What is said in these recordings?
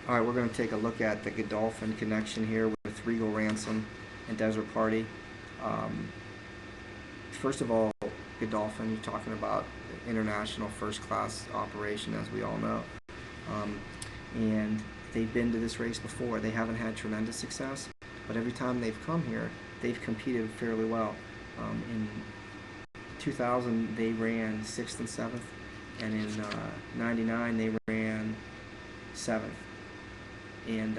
All right, we're going to take a look at the Godolphin connection here with Regal Ransom and Desert Party. Um, First of all, Godolphin, you're talking about international first-class operation, as we all know. Um, and they've been to this race before. They haven't had tremendous success, but every time they've come here, they've competed fairly well. In 2000, they ran 6th and 7th, and in 99, they ran 7th. And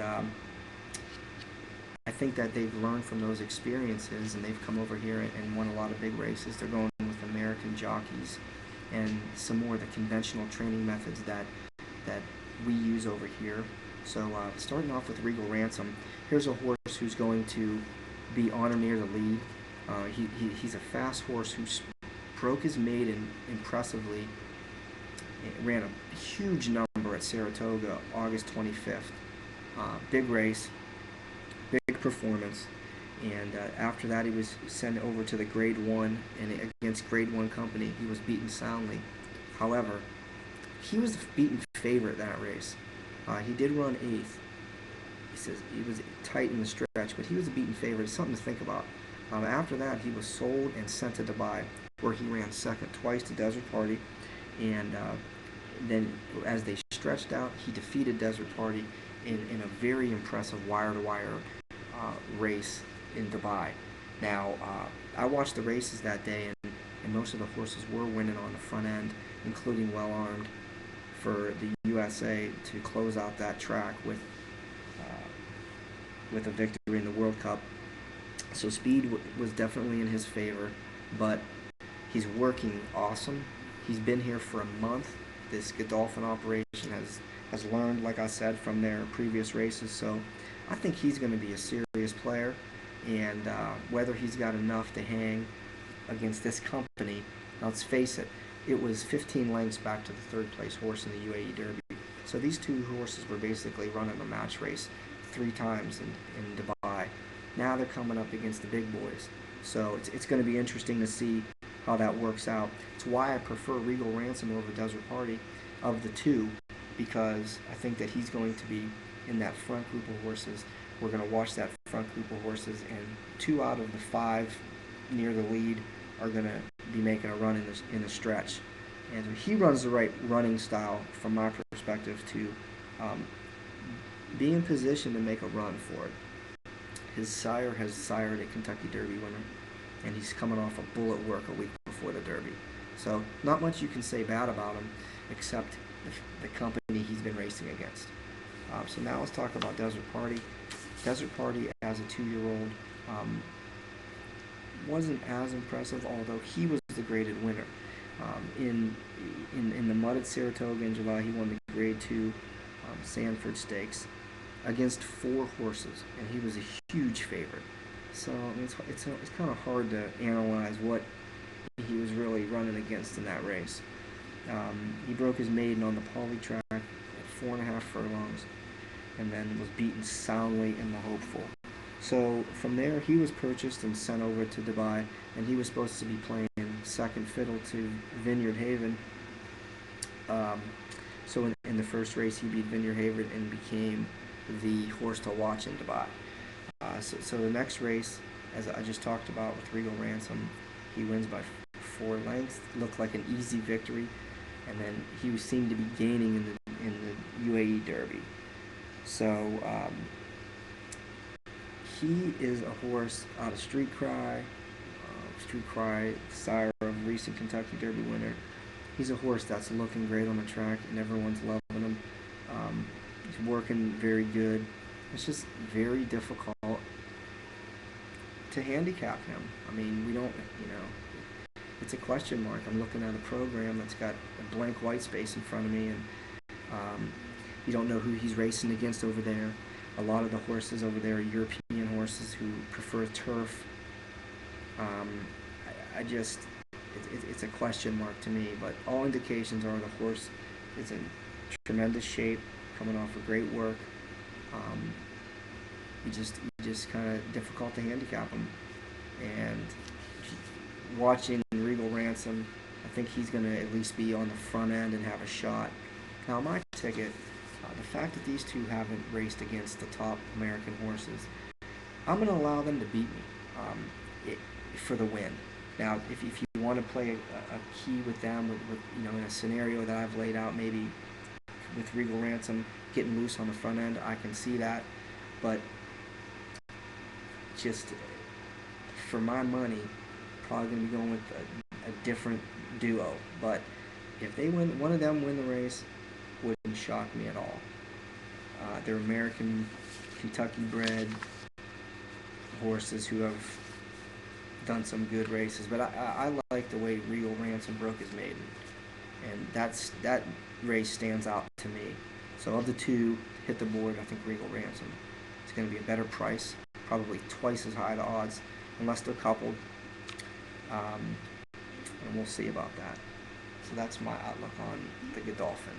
I think that they've learned from those experiences, and they've come over here and won a lot of big races. They're going with American jockeys and some more of the conventional training methods that we use over here. So starting off with Regal Ransom, here's a horse who's going to be on or near the lead. He's a fast horse who broke his maiden impressively. It ran a huge number at Saratoga August 25th. Big race, big performance, and after that he was sent over to the Grade 1, and against Grade 1 company he was beaten soundly. However, he was the beaten favorite that race. He did run 8th. He says he was tight in the stretch, but he was a beaten favorite. It's something to think about. After that, he was sold and sent to Dubai, where he ran second twice to Desert Party, and then as they stretched out, he defeated Desert Party in a very impressive wire-to-wire race in Dubai. Now, I watched the races that day, and most of the horses were winning on the front end, including Well Armed for the USA to close out that track with a victory in the World Cup. So speed was definitely in his favor, but he's working awesome. He's been here for a month. This Godolphin operation has learned, like I said, from their previous races. So I think he's going to be a serious player, and whether he's got enough to hang against this company, now let's face it, it was 15 lengths back to the third place horse in the UAE Derby. So these two horses were basically running a match race 3 times in Dubai. Now they're coming up against the big boys. So it's going to be interesting to see how that works out. It's why I prefer Regal Ransom over Desert Party of the two, because I think that he's going to be in that front group of horses. We're going to watch that front group of horses, and 2 out of the 5 near the lead are going to be making a run in the stretch. And he runs the right running style, from my perspective, to be in position to make a run for it. His sire has sired a Kentucky Derby winner, and he's coming off a bullet work a week before the Derby. So not much you can say bad about him, except the company he's been racing against. So now let's talk about Desert Party. Desert Party, as a 2-year-old, wasn't as impressive, although he was the graded winner. In the mud at Saratoga in July, he won the Grade 2 Sanford Stakes against 4 horses, and he was a huge favorite. So I mean, it's kind of hard to analyze what he was really running against in that race. He broke his maiden on the poly track at 4.5 furlongs, and then was beaten soundly in the Hopeful. So from there, he was purchased and sent over to Dubai, and he was supposed to be playing second fiddle to Vineyard Haven. So in the first race, he beat Vineyard Haven and became the horse to watch in Dubai. So the next race, as I just talked about with Regal Ransom, he wins by 4 lengths. Looked like an easy victory, and then he seemed to be gaining in the UAE Derby. So he is a horse out of Street Cry, sire of recent Kentucky Derby winner. He's a horse that's looking great on the track, and everyone's loving him. He's working very good. It's just very difficult to handicap him. I mean, we don't, it's a question mark. I'm looking at a program that's got a blank white space in front of me, and you don't know who he's racing against over there. A lot of the horses over there are European horses who prefer turf. It's a question mark to me, but all indications are the horse is in tremendous shape, coming off of great work. You just kind of difficult to handicap him. And watching Regal Ransom, I think he's going to at least be on the front end and have a shot. Now my ticket, The fact that these two haven't raced against the top American horses, I'm going to allow them to beat me it, for the win. Now, if you want to play a key with them, in a scenario that I've laid out, maybe with Regal Ransom getting loose on the front end, I can see that. But just for my money, probably going to be going with a different duo. But if they win, one of them win the race, wouldn't shock me at all. They're American, Kentucky-bred horses who have done some good races. But I like the way Regal Ransom broke his maiden, and that race stands out to me. So of the two hit the board, I think Regal Ransom is going to be a better price, probably twice as high the odds, unless they're coupled. And we'll see about that. So that's my outlook on the Godolphin.